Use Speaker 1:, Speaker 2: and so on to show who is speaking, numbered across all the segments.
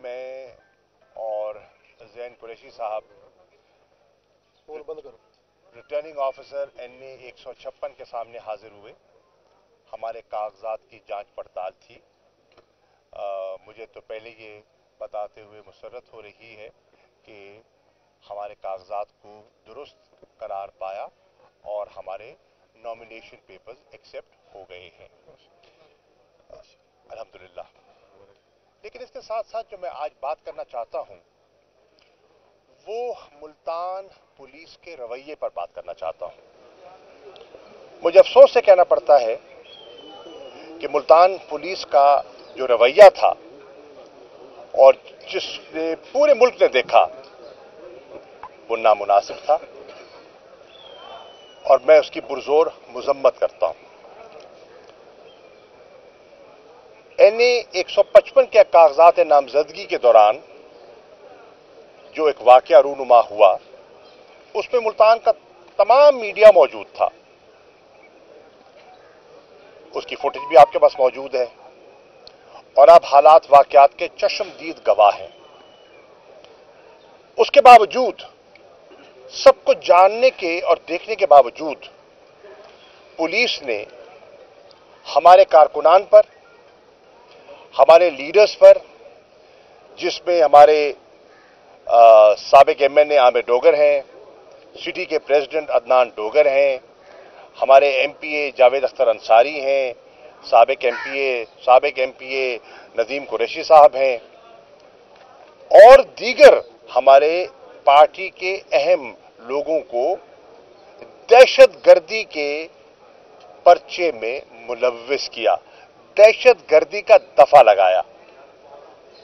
Speaker 1: मैं और ज़ैन कुरैशी साहब रिटर्निंग ऑफिसर NA 156 के सामने हाजिर हुए। हमारे कागजात की जांच पड़ताल थी। मुझे तो पहले ये बताते हुए मुसर्रत हो रही है कि हमारे कागजात को दुरुस्त करार पाया और हमारे नॉमिनेशन पेपर्स एक्सेप्ट हो गए हैं, अल्हम्दुलिल्लाह। लेकिन इसके साथ साथ जो मैं आज बात करना चाहता हूं वो मुल्तान पुलिस के रवैये पर बात करना चाहता हूं। मुझे अफसोस से कहना पड़ता है कि मुल्तान पुलिस का जो रवैया था और जिसने पूरे मुल्क ने देखा वो नामुनासिब था और मैं उसकी पुरजोर मजम्मत करता हूं। NA 155 के कागजात नामजदगी के दौरान जो एक वाकया रूनुमा हुआ उसमें मुल्तान का तमाम मीडिया मौजूद था। उसकी फुटेज भी आपके पास मौजूद है और आप हालात वाकयात के चश्मदीद गवाह हैं। उसके बावजूद, सब कुछ जानने के और देखने के बावजूद पुलिस ने हमारे कारकुनान पर, हमारे लीडर्स पर, जिसमें हमारे साबिक MNA आमिर डोगर हैं, सिटी के प्रेसिडेंट अदनान डोगर हैं, हमारे MPA जावेद अख्तर अंसारी हैं, साबिक MPA नदीम कुरैशी साहब हैं और दीगर हमारे पार्टी के अहम लोगों को दहशतगर्दी के पर्चे में मुलव्विस किया, दहशतगर्दी का दफा लगाया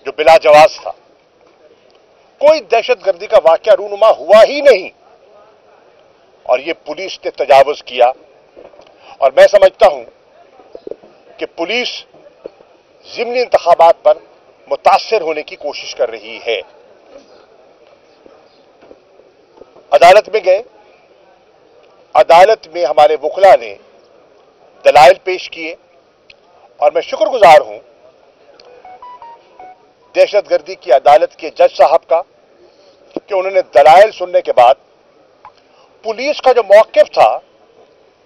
Speaker 1: जो बिला जवाज था। कोई दहशतगर्दी का वाकया रूनुमा हुआ ही नहीं और ये पुलिस ने तजावुज किया। और मैं समझता हूं कि पुलिस ज़िमनी इंतखाबात पर मुतासिर होने की कोशिश कर रही है। अदालत में गए, अदालत में हमारे वकला ने दलाइल पेश किए और मैं शुक्रगुजार हूं दहशतगर्दी की अदालत के जज साहब का कि उन्होंने दलाइल सुनने के बाद पुलिस का जो मौक़िफ़ था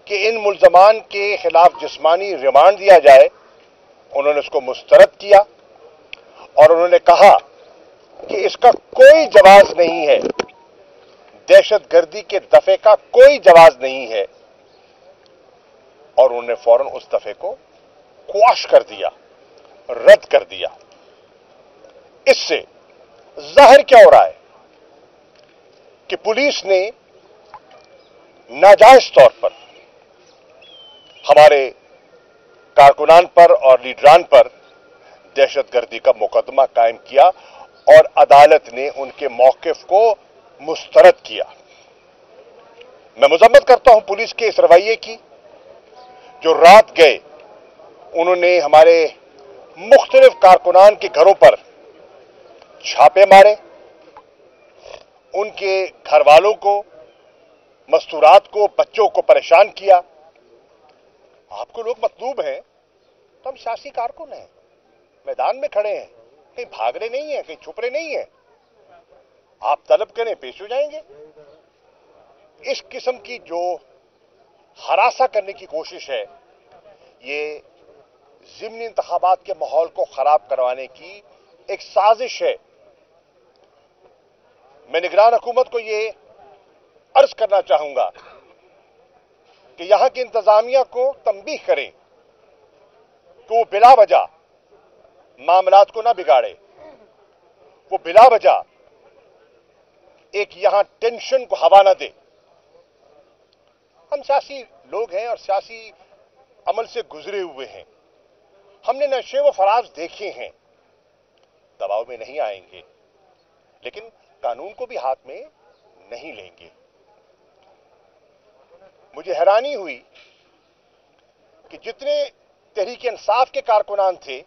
Speaker 1: कि इन मुल्ज़मान के खिलाफ जिस्मानी रिमांड दिया जाए, उन्होंने उसको मुस्तरद किया और उन्होंने कहा कि इसका कोई जवाज नहीं है, दहशतगर्दी के दफे का कोई जवाज नहीं है और उन्होंने फौरन उस दफे को क्वाश कर दिया, रद्द कर दिया। इससे जाहिर क्या हो रहा है कि पुलिस ने नाजायज तौर पर हमारे कारकुनान पर और लीडरान पर दहशतगर्दी का मुकदमा कायम किया और अदालत ने उनके मौक़िफ़ को मुस्तरद किया। मैं मजम्मत करता हूं पुलिस के इस रवैये की। जो रात गए उन्होंने हमारे मुख्तलिफ कारकुनान के घरों पर छापे मारे, उनके घर वालों को, मस्तूरात को, बच्चों को परेशान किया। आपको लोग मतलूब हैं तो हम सियासी कारकुन हैं, मैदान में खड़े हैं, कहीं भाग रहे नहीं हैं, कहीं छुप रहे नहीं हैं। आप तलब करें, पेश हो जाएंगे। इस किस्म की जो हरासा करने की कोशिश है, ये ज़िमनी इंतखाबात के माहौल को खराब करवाने की एक साजिश है। मैं निगरान हुकूमत को ये अर्ज करना चाहूंगा कि यहां की इंतजामिया को तंबीह करें कि वो बिला वजह मामलात को ना बिगाड़े, वो बिला वजह एक यहां टेंशन को हवा ना दे। हम सियासी लोग हैं और सियासी अमल से गुजरे हुए हैं। हमने नशे व फराज देखे हैं, दबाव में नहीं आएंगे, लेकिन कानून को भी हाथ में नहीं लेंगे। मुझे हैरानी हुई कि जितने तहरीक इंसाफ के कारकुनान थे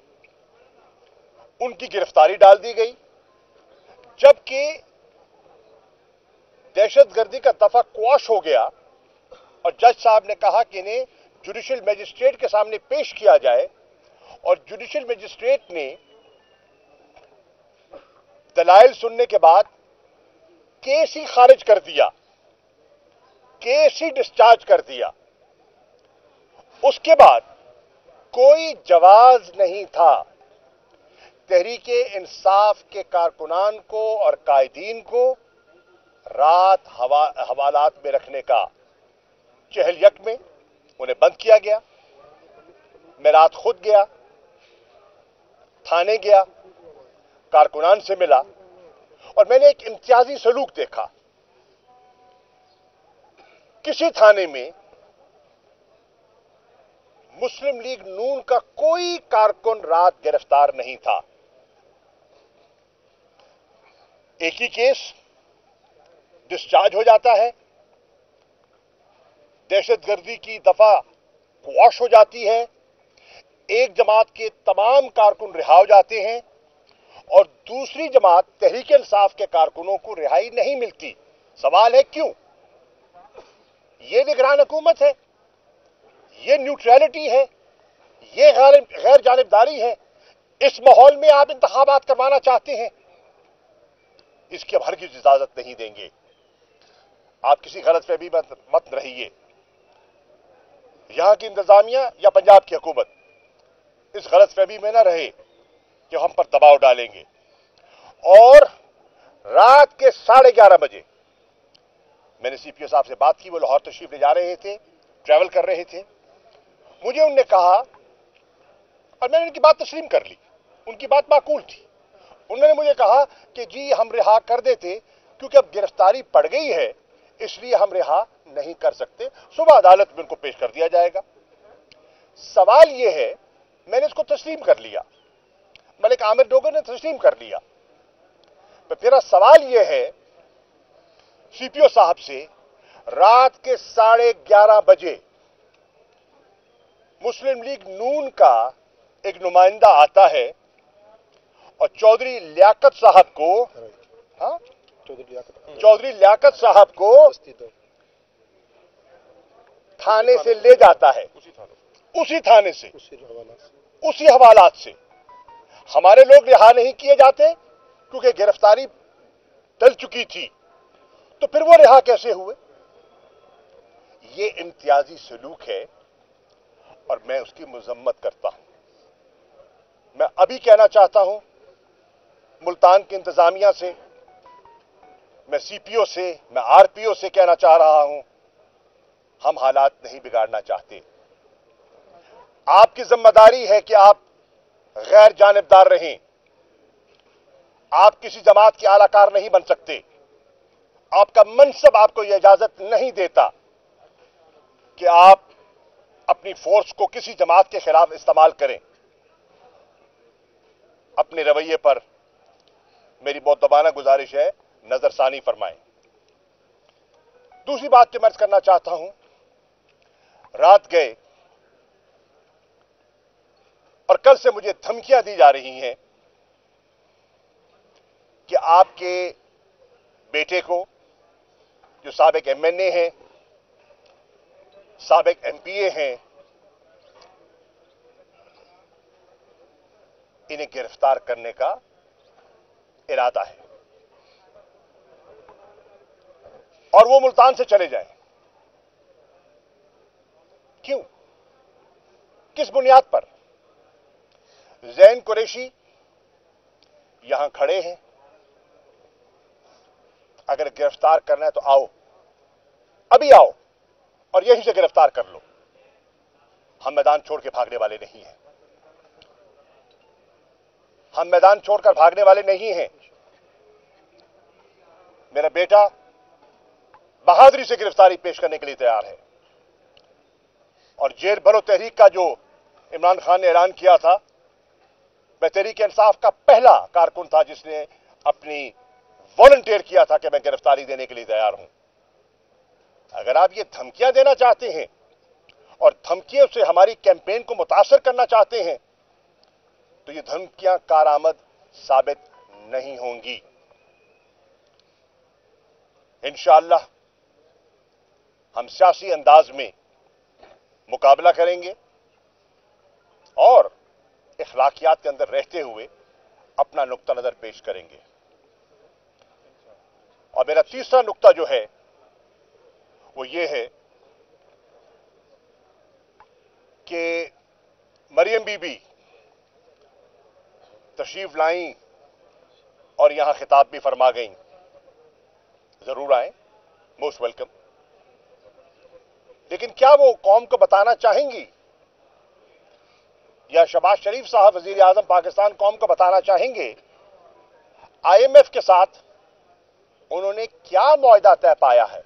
Speaker 1: उनकी गिरफ्तारी डाल दी गई, जबकि दहशतगर्दी का दफा क्वाश हो गया और जज साहब ने कहा कि इन्हें जुडिशियल मजिस्ट्रेट के सामने पेश किया जाए और जुडिशियल मजिस्ट्रेट ने दलाइल सुनने के बाद केस ही खारिज कर दिया, केस ही डिस्चार्ज कर दिया। उसके बाद कोई जवाज नहीं था तहरीके इंसाफ के कारकुनान को और कायदीन को रात हवालात में रखने का। चहलयक में उन्हें बंद किया गया। मैं रात खुद गया, थाने गया, कारकुनान से मिला और मैंने एक इम्तियाजी सलूक देखा। किसी थाने में मुस्लिम लीग नून का कोई कारकुन रात गिरफ्तार नहीं था। एक ही केस डिस्चार्ज हो जाता है, दहशतगर्दी की दफा क्वाश हो जाती है, एक जमात के तमाम कारकुन रिहा हो जाते हैं और दूसरी जमात तहरीक इंसाफ के कारकुनों को रिहाई नहीं मिलती। सवाल है क्यों? ये निगरान हुकूमत है, ये न्यूट्रलिटी है, ये गैर जानिबदारी है। इस माहौल में आप इंतखाबात करवाना चाहते हैं, इसकी अब हरगिज़ इजाजत नहीं देंगे। आप किसी गलतफहमी में मत रहिए। यहां की इंतजामिया या पंजाब की हुकूमत इस गलतफहमी में ना रहे कि हम पर दबाव डालेंगे। और रात के 11:30 बजे मैंने सीपीओ साहब से बात की। वो लाहौर तशरीफ ले जा रहे थे, ट्रैवल कर रहे थे। मुझे उनने कहा और मैंने उनकी बात तस्लीम कर ली, उनकी बात माकूल थी। उन्होंने मुझे कहा कि जी हम रिहा कर देते, क्योंकि अब गिरफ्तारी पड़ गई है इसलिए हम रिहा नहीं कर सकते, सुबह अदालत में उनको पेश कर दिया जाएगा। सवाल यह है, मैंने इसको तस्लीम कर लिया, मलिक आमिर डोगर ने तस्लीम कर लिया। तो मेरा सवाल यह है सीपीओ साहब से, रात के 11:30 बजे मुस्लिम लीग नून का एक नुमाइंदा आता है और चौधरी लियाकत साहब को, हाँ चौधरी लियाकत साहब को थाने से ले जाता है, उसी थाने से, उसी हवालात से। हमारे लोग रिहा नहीं किए जाते क्योंकि गिरफ्तारी टल चुकी थी, तो फिर वो रिहा कैसे हुए? ये इम्तियाजी सलूक है और मैं उसकी मजम्मत करता हूं। मैं अभी कहना चाहता हूं मुल्तान की इंतजामिया से, मैं सीपीओ से, मैं आरपीओ से कहना चाह रहा हूं, हम हालात नहीं बिगाड़ना चाहते। आपकी जिम्मेदारी है कि आप गैर जानिबदार रहें। आप किसी जमात के आलाकार नहीं बन सकते। आपका मनसब आपको यह इजाजत नहीं देता कि आप अपनी फोर्स को किसी जमात के खिलाफ इस्तेमाल करें। अपने रवैये पर मेरी मुअद्दबाना गुजारिश है, नजरसानी फरमाएं। दूसरी बात जो मैं करना चाहता हूं, रात गए और कल से मुझे धमकियां दी जा रही हैं कि आपके बेटे को, जो साबिक एमएनए हैं, साबिक एमपीए हैं, इन्हें गिरफ्तार करने का इरादा है और वो मुल्तान से चले जाएं। क्यों? किस बुनियाद पर? ज़ैन कुरैशी यहां खड़े हैं, अगर गिरफ्तार करना है तो आओ, अभी आओ और यहीं से गिरफ्तार कर लो। हम मैदान छोड़ के भागने वाले नहीं हैं, हम मैदान छोड़कर भागने वाले नहीं हैं। मेरा बेटा बहादुरी से गिरफ्तारी पेश करने के लिए तैयार है और जेर भरो तहरीक का जो इमरान खान ने ऐलान किया था, मैं तहरीक इंसाफ का पहला कारकुन था जिसने अपनी वॉलंटियर किया था कि मैं गिरफ्तारी देने के लिए तैयार हूं। अगर आप ये धमकियां देना चाहते हैं और धमकियों से हमारी कैंपेन को मुतासर करना चाहते हैं तो ये धमकियां कारआमद साबित नहीं होंगी। इंशाअल्लाह हम सियासी अंदाज में मुकाबला करेंगे और इखलाकियात के अंदर रहते हुए अपना नुक्ता नजर पेश करेंगे। मेरा तीसरा नुक्ता जो है वो ये है कि मरियम बीबी तशरीफ लाईं और यहां खिताब भी फरमा गईं। जरूर आए, मोस्ट वेलकम। लेकिन क्या वो कौम को बताना चाहेंगी, या शहबाज शरीफ साहब वजीर आजम पाकिस्तान कौम को बताना चाहेंगे IMF के साथ उन्होंने क्या मुआहदा तय पाया है,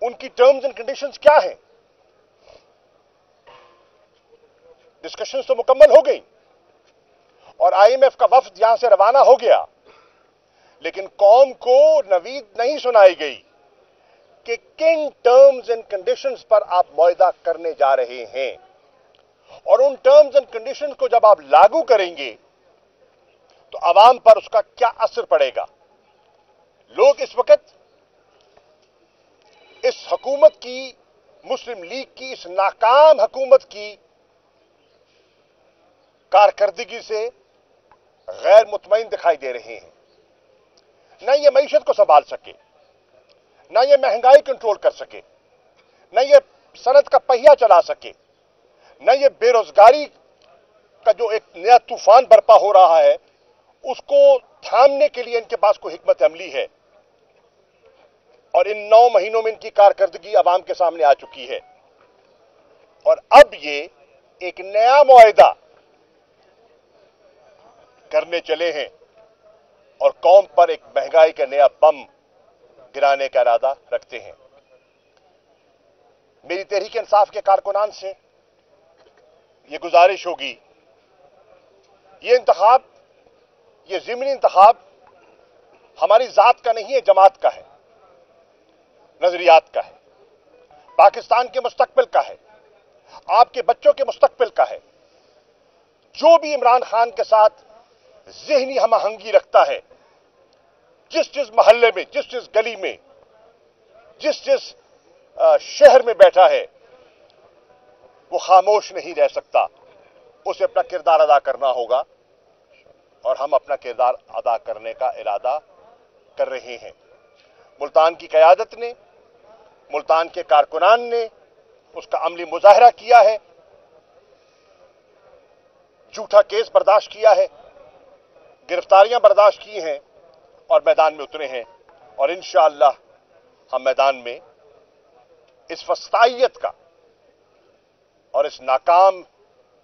Speaker 1: उनकी टर्म्स एंड कंडीशंस क्या हैं? डिस्कशंस तो मुकम्मल हो गई और IMF का वफ्द यहां से रवाना हो गया, लेकिन कौम को नवीद नहीं सुनाई गई कि किन टर्म्स एंड कंडीशंस पर आप मुआहदा करने जा रहे हैं, और उन टर्म्स एंड कंडीशंस को जब आप लागू करेंगे तो आवाम पर उसका क्या असर पड़ेगा। लोग इस वक्त इस हुकूमत की, मुस्लिम लीग की, इस नाकाम हुकूमत की कारकर्दगी से गैर मुतमईन दिखाई दे रहे हैं। न ये मईशत को संभाल सके, न ये महंगाई कंट्रोल कर सके, न ये सनत का पहिया चला सके, न ये बेरोजगारी का जो एक नया तूफान बर्पा हो रहा है उसको थामने के लिए इनके पास कोई हिकमत अमली है। और इन 9 महीनों में इनकी कारकर्दगी अवाम के सामने आ चुकी है, और अब ये एक नया मुआहदा करने चले हैं और कौम पर एक महंगाई का नया बम गिराने का इरादा रखते हैं। मेरी तहरीक इंसाफ के कारकुनान से ये गुजारिश होगी, ये इंतखाब, ये ज़िमनी इंतखाब हमारी जात का नहीं है, जमात का है, नजरियात का है, पाकिस्तान के मुस्तकबिल का है, आपके बच्चों के मुस्तकबिल का है। जो भी इमरान खान के साथ ज़हनी हमआहंगी रखता है, जिस मोहल्ले में, जिस गली में, जिस शहर में बैठा है, वो खामोश नहीं रह सकता। उसे अपना किरदार अदा करना होगा, और हम अपना किरदार अदा करने का इरादा कर रहे हैं। मुल्तान की क़यादत ने, मुल्तान के कारकुनान ने उसका अमली मुजाहरा किया है, झूठा केस बर्दाश्त किया है, गिरफ्तारियां बर्दाश्त की हैं और मैदान में उतरे हैं। और इंशाअल्लाह हम मैदान में इस फस्तायत का और इस नाकाम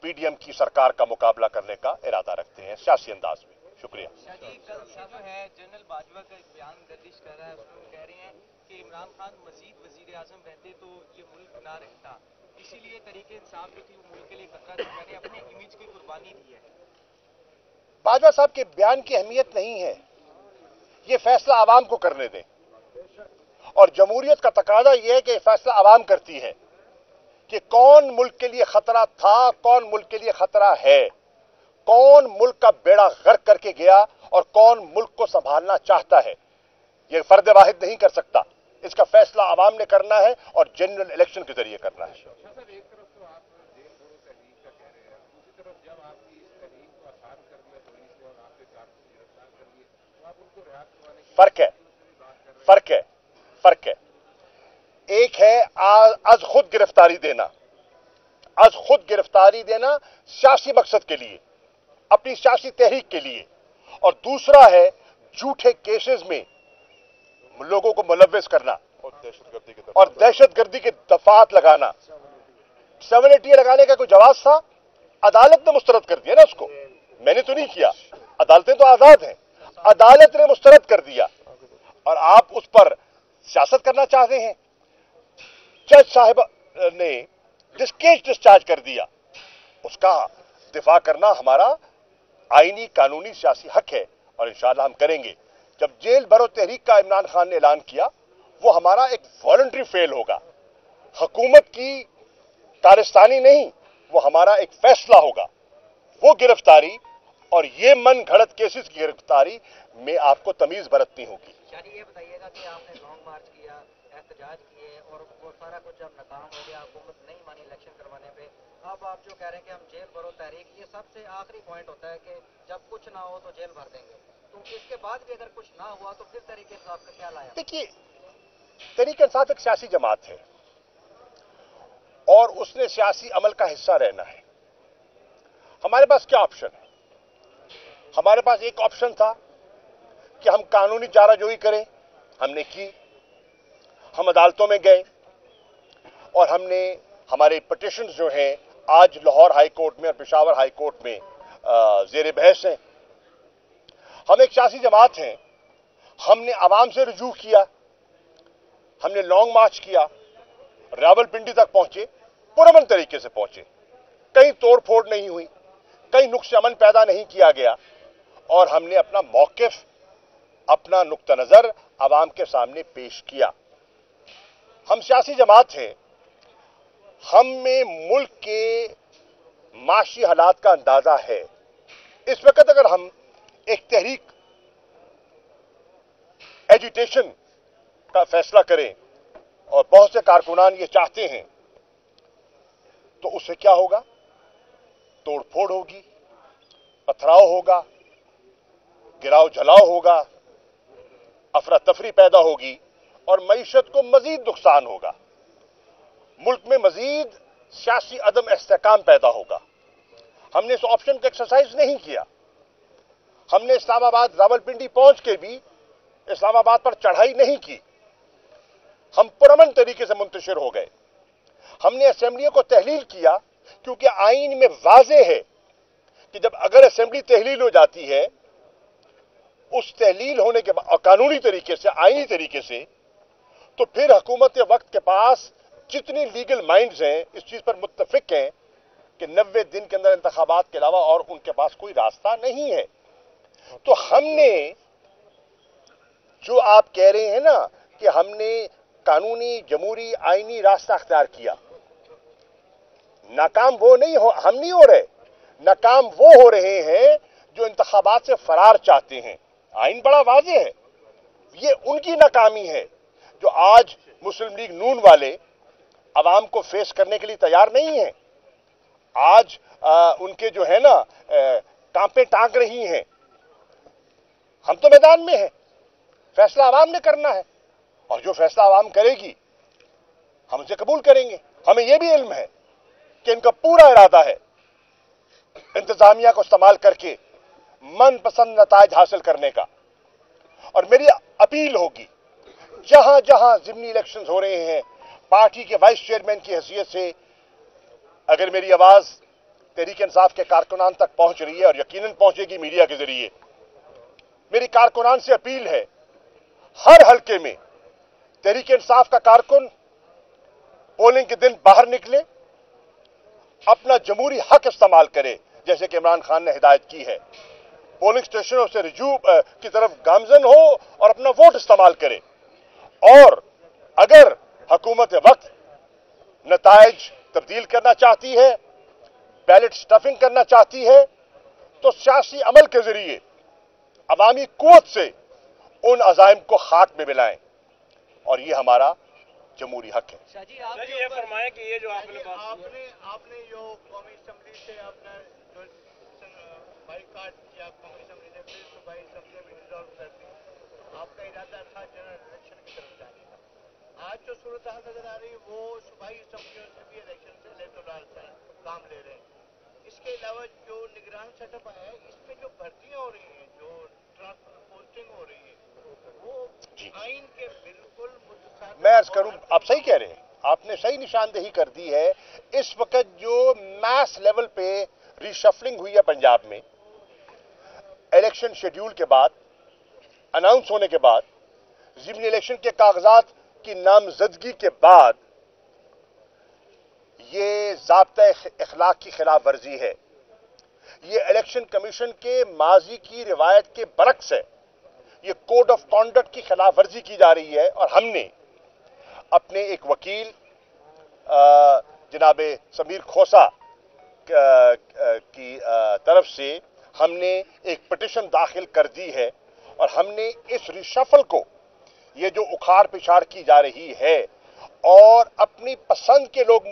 Speaker 1: PDM की सरकार का मुकाबला करने का इरादा रखते हैं, सियासी अंदाज में। शुक्रिया।
Speaker 2: कल से जो है जनरल बाजवा का एक बयान गर्दिश कर रहा है, उसमें कह रहे हैं कि इमरान खान मजीद वजीर आजम रहते तो ये मुल्क ना रहता, इसीलिए तरीके इंसाफ जो थी वो मुल्क के लिए खतरा थी, मैंने अपने इमेज की कुर्बानी दी है।
Speaker 1: बाजवा साहब के बयान की अहमियत नहीं है, ये फैसला आवाम को करने दें, और जमहूरियत का तकाजा यह है कि फैसला आवाम करती है कि कौन मुल्क के लिए खतरा था, कौन मुल्क के लिए खतरा है, कौन मुल्क का बेड़ा गर्क करके गया और कौन मुल्क को संभालना चाहता है। यह फर्द वाहिद नहीं कर सकता, इसका फैसला आवाम ने करना है और जनरल इलेक्शन के जरिए करना है। फर्क है। एक है आज खुद गिरफ्तारी देना सियासी मकसद के लिए, अपनी सियासी तहरीक के लिए, और दूसरा है झूठे केसेस में लोगों को मुलव्वस करना और दहशतगर्दी के दफात लगाना। 780 लगाने का कोई जवाब था, अदालत ने मुस्तरद कर दिया ना उसको, मैंने तो नहीं किया, अदालतें तो आजाद हैं, अदालत ने मुस्तरद कर दिया, और आप उस पर सियासत करना चाहते हैं। जज साहिब ने केस डिस्चार्ज कर दिया, उसका दिफा करना हमारा आईनी, कानूनी, सियासी हक है, और इंशाअल्लाह हम करेंगे। जब जेल भरो तहरीक का इमरान खान ने ऐलान किया, वो हमारा एक वॉलंटरी फेल होगा, हुकूमत की कारस्तानी नहीं, वो हमारा एक फैसला होगा। वो गिरफ्तारी और ये मन घड़त केसेस की गिरफ्तारी में आपको तमीज बरतनी होगी।
Speaker 2: यानी ये बताइएगा कि आपने लॉन्ग मार्च किया, एहतजाज किए, और वो सारा कुछ जब नाकाम हो गया, हुकूमत नहीं मानी इलेक्शन करवाने पे, अब आप जो कह रहे हैं कि हम जेल भरो तहरीक, ये सबसे आखिरी पॉइंट होता है कि जब कुछ ना हो तो जेल भर देंगे। तो इसके बाद भी अगर कुछ ना हुआ तो फिर तहरीक इंसाफ का क्या लाया?
Speaker 1: देखिए, तहरीक इंसाफ एक सियासी जमात है और उसने सियासी अमल का हिस्सा रहना है। हमारे पास क्या ऑप्शन है? हमारे पास एक ऑप्शन था कि हम कानूनी चाराजोई करें, हमने की। हम अदालतों में गए और हमने हमारे पिटिशंस जो हैं आज लाहौर हाई कोर्ट में और पेशावर हाई कोर्ट में जेर बहस हैं। हम एक सियासी जमात हैं, हमने आवाम से रुजू किया, हमने लॉन्ग मार्च किया, रावलपिंडी तक पहुंचे, पुरअमन तरीके से पहुंचे, कहीं तोड़ फोड़ नहीं हुई, कहीं नुक्स अमन पैदा नहीं किया गया और हमने अपना मौकिफ, अपना नुक्ता नजर आवाम के सामने पेश किया। हम सियासी जमात हैं, हम में मुल्क के माशी हालात का अंदाजा है। इस वक्त अगर हम एक तहरीक एजिटेशन का फैसला करें और बहुत से कारकुनान ये चाहते हैं तो उससे क्या होगा? तोड़फोड़ होगी, पथराव होगा, गिराव जलाव होगा, अफरा तफरी पैदा होगी और मईशत को मजीद नुकसान होगा। मुल्क में मजीद सियासी अदम इस्तेकाम पैदा होगा। हमने इस ऑप्शन को एक्सरसाइज नहीं किया। हमने इस्लामाबाद रावलपिंडी पहुंच के भी इस्लामाबाद पर चढ़ाई नहीं की। हम पुरअमन तरीके से मुंतशिर हो गए। हमने असेंबलियों को तहलील किया क्योंकि आईन में वाज़ेह है कि जब अगर असेंबली तहलील हो जाती है, उस तहलील होने के बाद कानूनी तरीके से, आईनी तरीके से, तो फिर हुकूमत वक्त के पास जितनी लीगल माइंड्स हैं इस चीज पर मुत्तफिक हैं कि 90 दिन के अंदर इंतखाबात के अलावा और उनके पास कोई रास्ता नहीं है। तो हमने जो आप कह रहे हैं ना कि हमने कानूनी, जमहूरी, आईनी रास्ता अख्तियार किया, नाकाम वो नहीं हो, हम नहीं हो रहे। नाकाम वो हो रहे हैं जो इंतखाबात से फरार चाहते हैं। आइन बड़ा वाज़ेह है, ये उनकी नाकामी है जो आज मुस्लिम लीग नून वाले अवाम को फेस करने के लिए तैयार नहीं है। आज उनके जो है ना कांपे टांग रही हैं। हम तो मैदान में हैं, फैसला आवाम ने करना है और जो फैसला आवाम करेगी हम उसे कबूल करेंगे। हमें यह भी इल्म है कि इनका पूरा इरादा है इंतजामिया को इस्तेमाल करके मनपसंद नताइज हासिल करने का। और मेरी अपील होगी, जहां जहां ज़िमनी इलेक्शंस हो रहे हैं, पार्टी के वाइस चेयरमैन की हैसियत से अगर मेरी आवाज तहरीक इंसाफ के कारकुनान तक पहुंच रही है और यकीनन पहुंचेगी मीडिया के जरिए, मेरी कारकुनान से अपील है, हर हल्के में तहरीक इंसाफ का कारकुन पोलिंग के दिन बाहर निकले, अपना जमहूरी हक इस्तेमाल करे जैसे कि इमरान खान ने हिदायत की है। पोलिंग स्टेशनों से रुजू की तरफ गामजन हो और अपना वोट इस्तेमाल करे। और अगर हुकूमत वक्त नताइज तब्दील करना चाहती है, बैलेट स्टफिंग करना चाहती है, तो सियासी अमल के जरिए अवामी कुव्वत से उन अज़ाइम को खाक में मिलाएं और ये हमारा जमहूरी हक है।
Speaker 2: शाजी, आप
Speaker 3: ये फरमाया कि ये जो आपने
Speaker 4: जो कौमी असम्बली से आपने जो बाइकाट किया, कौमी असम्बली ने फिर सूबाई असम्बली में डिसॉल्व कर दी, आपका इरादा था जनरल इलेक्शन की तरफ जाने का। आज जो सूरत हाल नजर आ रही है वो सूबाई असम्बलियों से भी इलेक्शन से इलेक्टोरल काम ले रहे हैं। इसके अलावा जो निगरान सेटअप आया है, इसमें जो भर्तियां हो रही हैं, जो ट्रांसफर पोस्टिंग हो रही है, वो आइन के बिल्कुल मुतसादिफ।
Speaker 1: मैं अर्ज करूं, आप सही कह रहे हैं, आपने सही निशानदेही कर दी है। इस वक्त जो मैस लेवल पे रिशफलिंग हुई है पंजाब में, इलेक्शन शेड्यूल के बाद, अनाउंस होने के बाद, ज़िमनी इलेक्शन के कागजात की नामजदगी के बाद, ये ज़ाब्ता इखलाक की खिलाफ वर्जी है। ये इलेक्शन कमीशन के माजी की रिवायत के बरक्स है। ये कोड ऑफ कॉन्डक्ट की खिलाफ वर्जी की जा रही है और हमने अपने एक वकील जनाब समीर खोसा की तरफ से हमने एक पिटिशन दाखिल कर दी है और हमने इस रिशफल को, ये जो उखाड़ पिछाड़ की जा रही है और अपनी पसंद के लोग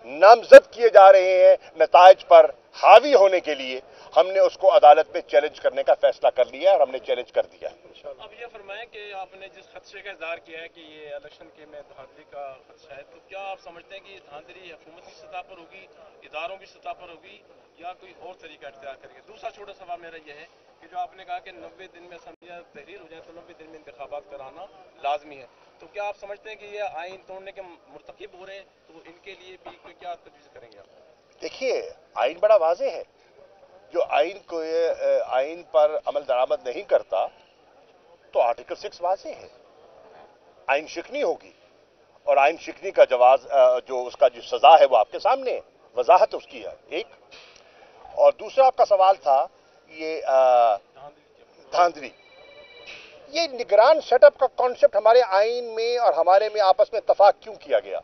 Speaker 1: नामजद किए जा रहे हैं नताइज पर हावी होने के लिए, ہم نے اس کو عدالت میں چیلنج کرنے کا فیصلہ کر لیا ہے اور ہم نے چیلنج کر دیا ہے.
Speaker 3: اب یہ فرمائیں کہ آپ نے جس خدشے کا اظہار کیا ہے کہ یہ الیکشن کے میں دھاندلی کا خدشہ ہے، تو کیا آپ سمجھتے ہیں کہ یہ دھاندلی حکومت کی سطح پر ہوگی، اداروں کی سطح پر ہوگی، یا کوئی اور طریقہ اختیار کریں گے؟ دوسرا چھوٹا سوال میرا یہ ہے کہ جو آپ نے کہا کہ 90 دن میں اسمبلیاں تحریر ہو جائیں تو 90 دن میں انتخابات کرانا لازمی ہے، تو کیا آپ سمجھتے ہیں کہ یہ آئین توڑنے کے مرتکب ہو رہے ہیں، تو ان کے لیے بھی کیا تجویز کریں گے آپ؟
Speaker 1: دیکھیے، آئین بڑا واضح ہے. جو آئین پر عمل درآمد نہیں کرتا تو آرٹیکل 6 واضح ہے، آئین شکنی ہوگی، اور آئین شکنی کا جو اس کا جو سزا ہے وہ آپ کے سامنے ہے، وضاحت اس کی ہے. ایک اور دوسرا آپ کا سوال تھا یہ دھاندلی. یہ نگران سیٹ اپ کا کانسیپٹ ہمارے آئین میں اور ہمارے میں آپس میں اتفاق کیوں کیا گیا؟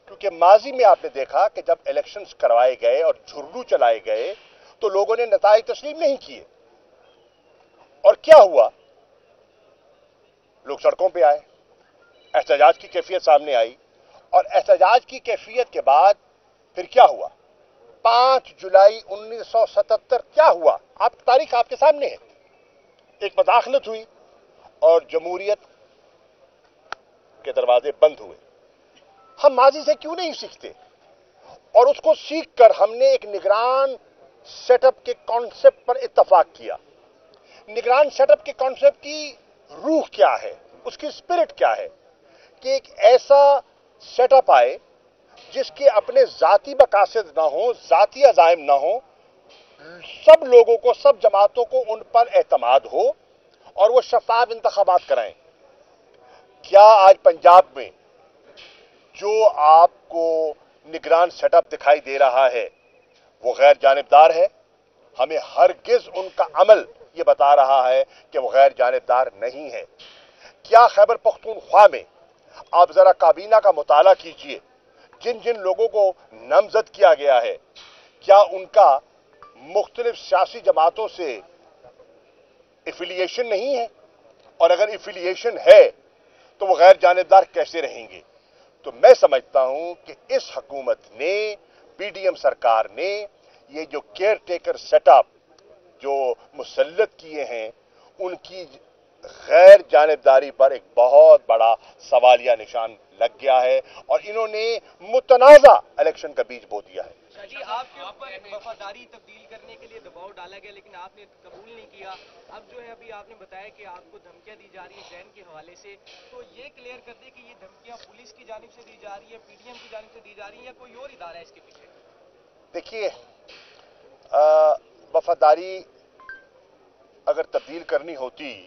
Speaker 1: کیونکہ ماضی میں آپ نے دیکھا کہ جب الیکشنز کروائے گئے اور جھرلو چلائے گئے تو لوگوں نے نتائج تسلیم نہیں کیے، اور کیا ہوا؟ لوگ سڑکوں پہ آئے، احتجاج کی کیفیت سامنے آئی، اور احتجاج کی کیفیت کے بعد پھر کیا ہوا؟ 5 جولائی 1977 کیا ہوا؟ تاریخ آپ کے سامنے ہے. ایک مداخلت ہوئی اور جمہوریت کے دروازے بند ہوئے. ہم ماضی سے کیوں نہیں سیکھتے؟ اور اس کو سیکھ کر ہم نے ایک نگران سیٹ اپ کے کانسیپٹ پر اتفاق کیا. نگران سیٹ اپ کے کانسیپٹ کی روح کیا ہے، اس کی اسپرٹ کیا ہے؟ کہ ایک ایسا سیٹ اپ آئے جس کے اپنے ذاتی مقاصد نہ ہوں، ذاتی عزائم نہ ہوں، سب لوگوں کو، سب جماعتوں کو ان پر اعتماد ہو اور وہ شفاف انتخابات کرائیں. کیا آج پنجاب میں جو آپ کو نگران سیٹ اپ دکھائی دے رہا ہے وہ غیر جانبدار ہے؟ ہمیں ہرگز ان کا عمل یہ بتا رہا ہے کہ وہ غیر جانبدار نہیں ہے. کیا خیبر پختونخوا میں آپ ذرا کابینہ کا مطالعہ کیجئے، جن جن لوگوں کو نامزد کیا گیا ہے، کیا ان کا مختلف سیاسی جماعتوں سے ایفیلیشن نہیں ہے؟ اور اگر ایفیلیشن ہے تو وہ غیر جانبدار کیسے رہیں گے؟ تو میں سمجھتا ہوں کہ اس حکومت نے، پی ڈی ایم سرکار نے، یہ جو کیئر ٹیکر سیٹ اپ جو مسلط کیے ہیں، ان کی غیر جانبداری پر ایک بہت بڑا سوالیہ نشان لگ گیا ہے، اور انہوں نے متنازع الیکشن کا بیج بو دیا ہے.
Speaker 2: جی، آپ کے اوپر وفاداری تبدیل کرنے کے لیے دباؤ ڈالا گیا لیکن آپ نے قبول نہیں کیا. اب جو ہے ابھی آپ نے بتایا کہ آپ کو دھمکیاں دی جا رہی ہیں زین کے حوالے سے، تو یہ کلیئر کر دیں کہ یہ دھمکیاں پولیس کی جانب سے دی جا رہی ہے، پی ڈی ایم کی جانب سے دی جا رہی ہیں، یا کوئی اور ادارہ ہے اس کے پیچھے؟
Speaker 1: دیکھیے، وفاداری اگر تبدیل کرنی ہوتی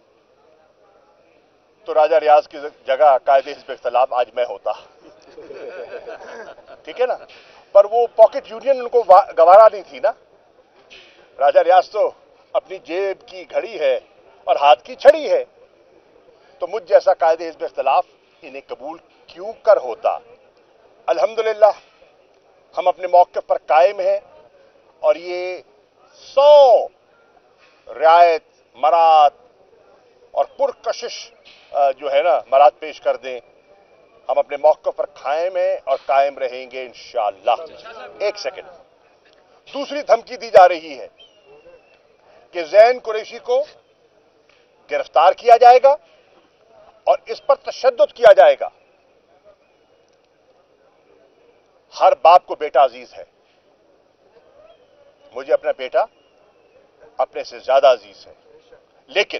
Speaker 1: تو راجہ ریاض کی جگہ قائد حزب اختلاف آج میں ہوتا. ٹھیک ہے نا؟ پر وہ پاکٹ یونین ان کو گوارا نہیں تھی نا. راجہ ریاض تو اپنی جیب کی گھڑی ہے اور ہاتھ کی چھڑی ہے، تو مجھ جیسا قائد حزب اختلاف انہیں قبول کیوں کر ہوتا؟ الحمدللہ ہم اپنے موقف پر قائم ہیں، اور یہ 100 رعایت مرات اور پرکشش جو ہے نا مرات پیش کر دیں، ہم اپنے موقف پر قائم ہیں اور قائم رہیں گے انشاءاللہ. ایک سیکنڈ، دوسری دھمکی دی جا رہی ہے کہ زین قریشی کو گرفتار کیا جائے گا اور اس پر تشدد کیا جائے گا. ہر باپ کو بیٹا عزیز ہے، مجھے اپنا بیٹا اپنے سے زیادہ عزیز ہے، لیکن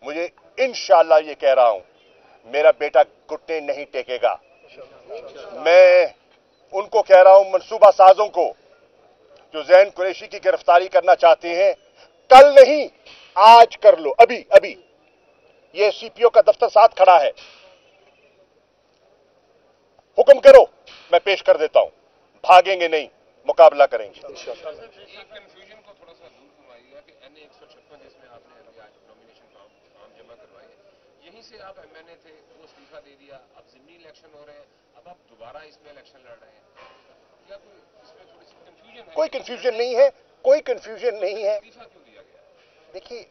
Speaker 1: مجھے انشاءاللہ یہ کہہ رہا ہوں میرا بیٹا گھٹنے نہیں ٹیکے گا. میں ان کو کہہ رہا ہوں، منصوبہ سازوں کو جو زین قریشی کی گرفتاری کرنا چاہتے ہیں، کل نہیں آج کر لو، ابھی ابھی. یہ سی پی او کا دفتر ساتھ کھڑا ہے، حکم کرو میں پیش کر دیتا ہوں. بھاگیں گے نہیں، مقابلہ کریں گے.
Speaker 3: کنفیوژن کو تھوڑا سا دور کروائیے گا کہ این اے 156 جس میں آپ نے ابھی آج نامینیشن فارم جمع کروائی ہے، یہیں سے آپ ایم این اے تھے، وہ استعفیٰ دے دیا، اب ضمنی الیکشن ہو رہے ہیں، اب آپ دوبارہ اس میں الیکشن لڑ رہے ہیں، کیا کوئی اس میں تھوڑی سی کنفیوژن ہے؟
Speaker 1: کوئی کنفیوژن نہیں ہے، کوئی کنفیوژن نہیں ہے.
Speaker 3: استعفیٰ کیوں دیا گیا؟
Speaker 1: دیکھیے،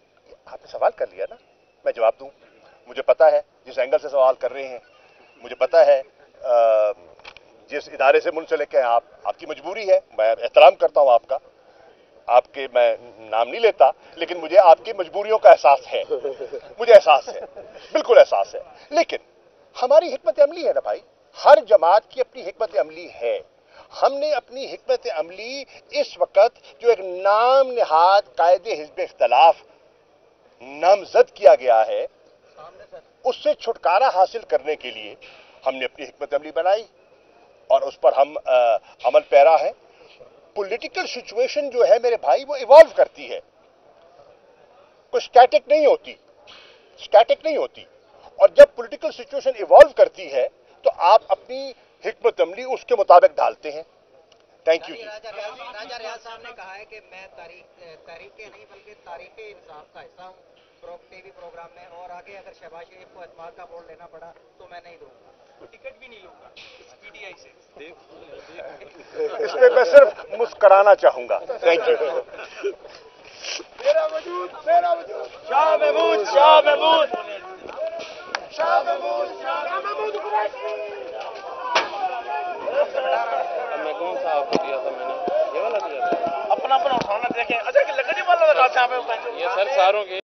Speaker 1: آپ نے سوال کر لیا نا، میں جواب دوں. مجھے پتا ہے جس اینگل سے سوال کر رہے ہیں، مجھے پتا ہے جس ادارے سے منسلک ہیں آپ کی مجبوری ہے، میں احترام کرتا ہوں آپ کا. आपके मैं नाम नहीं लेता, लेकिन मुझे आपकी मजबूरियों का एहसास है, मुझे एहसास है, बिल्कुल एहसास है। लेकिन हमारी हिकमत अमली है ना भाई, हर जमात की अपनी हिकमत अमली है। हमने अपनी हिकमत अमली इस वक्त जो एक नाम निहाद कायदे हिज़्ब इख्तिलाफ नामजद किया गया है, उससे छुटकारा हासिल करने के लिए हमने अपनी हिकमत अमली बनाई और उस पर हम अमल पैरा है। पॉलिटिकल सिचुएशन जो है मेरे भाई वो इवॉल्व करती है, कोई स्टैटिक नहीं होती, और जब पॉलिटिकल सिचुएशन इवॉल्व करती है तो आप अपनी हिकमत अमली उसके मुताबिक ढालते हैं। थैंक यू जी।
Speaker 5: राजा रियाज साहब ने कहा है कि मैं तहरीक नहीं बल्कि तारीख इंसाफ का हिस्सा हूँ टीवी प्रोग्राम में, और आगे अगर शहबाज शरीफ को एतमाद का वोट लेना पड़ा तो मैं नहीं दूंगा,
Speaker 2: टिकट भी नहीं लूंगा इस पीटीआई से।
Speaker 1: इस पे मैं सिर्फ मुस्कराना चाहूंगा। Thank you.
Speaker 3: शाह महमूद
Speaker 6: मैं कौन सा आपको दिया था? मैंने ये वाला दिया था।
Speaker 3: अपना उठाना देखें। अच्छा कि लकड़ी वाला लगा था
Speaker 6: ये सर सारों के